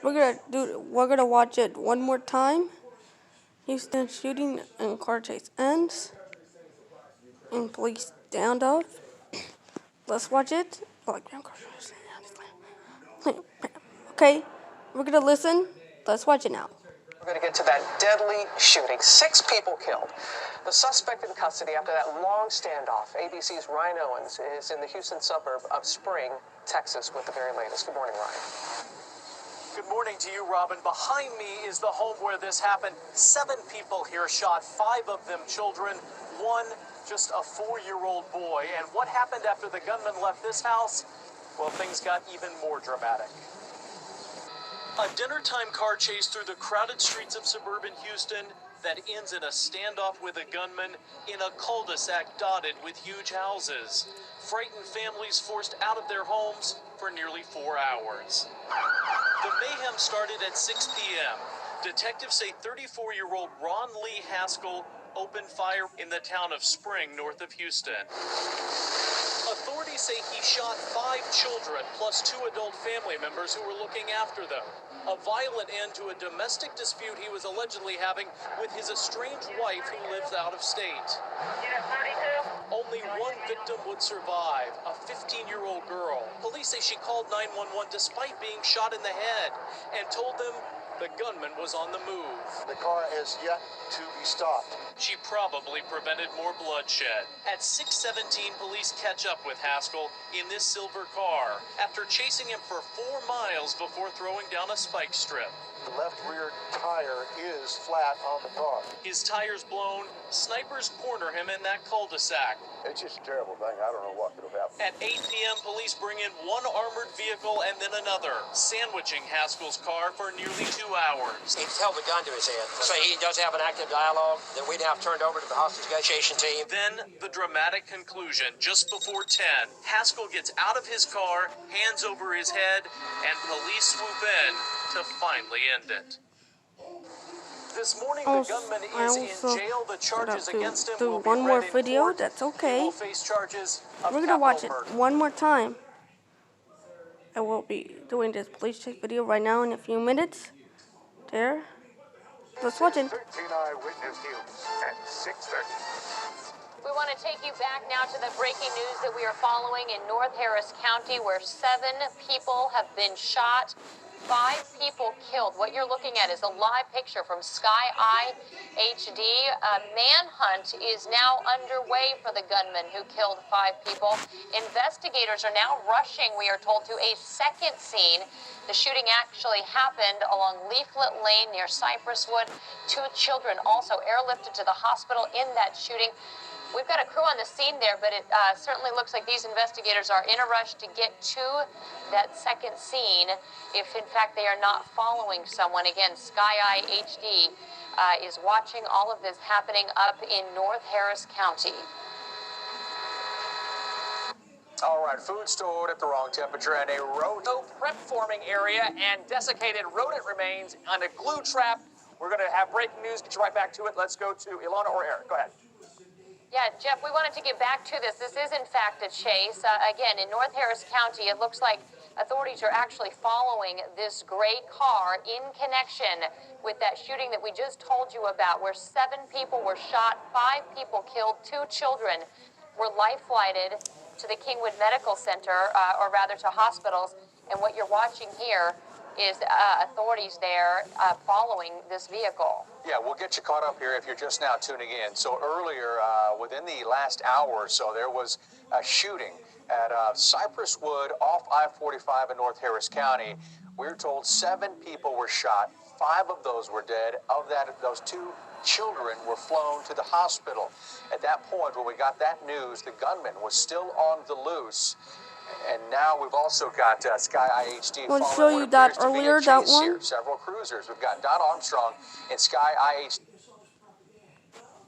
We're gonna watch it one more time. Houston shooting and car chase ends. And police standoff. Let's watch it. Okay, we're gonna listen. Let's watch it now. We're going to get to that deadly shooting. 6 people killed. The suspect in custody after that long standoff. ABC's Ryan Owens is in the Houston suburb of Spring, Texas, with the very latest. Good morning, Ryan. Good morning to you, Robin. Behind me is the home where this happened. 7 people here shot, 5 of them children, 1 just a 4-year-old boy. And what happened after the gunman left this house? Well, things got even more dramatic. A dinner-time car chase through the crowded streets of suburban Houston that ends in a standoff with a gunman in a cul-de-sac dotted with huge houses. Frightened families forced out of their homes for nearly 4 hours. The mayhem started at 6 p.m. Detectives say 34-year-old Ron Lee Haskell opened fire in the town of Spring, north of Houston. Authorities say he shot 5 children plus 2 adult family members who were looking after them. A violent end to a domestic dispute he was allegedly having with his estranged wife who lives out of state. Only 1 victim would survive, a 15-year-old girl. Police say she called 911 despite being shot in the head and told them the gunman was on the move. The car has yet to be stopped. She probably prevented more bloodshed. At 6:17, police catch up with Haskell in this silver car after chasing him for 4 miles before throwing down a spike strip. The left rear tire is flat on the car. His tires blown, snipers corner him in that cul-de-sac. It's just a terrible thing. I don't know what could have happened. At 8 p.m., police bring in 1 armored vehicle and then another, sandwiching Haskell's car for nearly 2 hours. He's held a gun to his head, so he does have an active dialogue that we'd have turned over to the hostage negotiation team. Then the dramatic conclusion, just before 10. Haskell gets out of his car, hands over his head, and police swoop in to finally end it. This morning, the gunman is in jail. The charges against him will be one more read in video. court. That's He okay. will face charges of We're gonna watch it capital murder. one more time. I will be doing this police chase video right now in a few minutes. There. Let's watch it. 13 eyewitness news at 6:30. We want to take you back now to the breaking news that we are following in North Harris County, where 7 people have been shot, 5 people killed. What you're looking at is a live picture from Sky Eye HD. A manhunt is now underway for the gunman who killed 5 people. Investigators are now rushing, we are told, to a second scene. The shooting actually happened along Leaflet Lane near Cypresswood. 2 children also airlifted to the hospital in that shooting. We've got a crew on the scene there, but it certainly looks like these investigators are in a rush to get to that second scene if, in fact, they are not following someone. Again, Sky Eye HD is watching all of this happening up in North Harris County. All right, food stored at the wrong temperature and a rodent prep forming area and desiccated rodent remains on a glue trap. We're going to have breaking news. Get you right back to it. Let's go to Ilana or Eric. Go ahead. Yeah, Jeff, we wanted to get back to this. This is, in fact, a chase. Again, in North Harris County, it looks like authorities are actually following this gray car in connection with that shooting that we just told you about, where 7 people were shot, 5 people killed, 2 children were life-flighted to the Kingwood Medical Center, or rather to hospitals. And what you're watching here is authorities there following this vehicle. Yeah, we'll get you caught up here if you're just now tuning in. So earlier, within the last hour or so, there was a shooting at Cypresswood off I-45 in North Harris County. We're told 7 people were shot. 5 of those were dead. Of that, those 2 children were flown to the hospital. At that point, when we got that news, the gunman was still on the loose. And now we've also got Sky IHD. I want to show you that earlier, that one. Here. Several cruisers. We've got Don Armstrong and Sky IHD.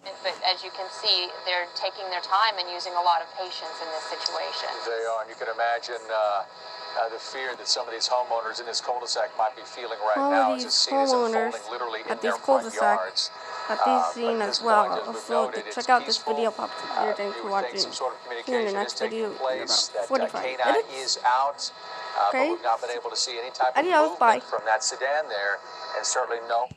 But as you can see, they're taking their time and using a lot of patience in this situation. They are, and you can imagine the fear that some of these homeowners in this cul-de-sac might be feeling right now as the scene is unfolding literally in their front yards. At this scene as well. Also, check out this video pops up here. Thanks for watching. See you in the next video in about 45 minutes. Is out. Okay. But we've not been able to see any type of Adios, movement bye. from that sedan there, and certainly no.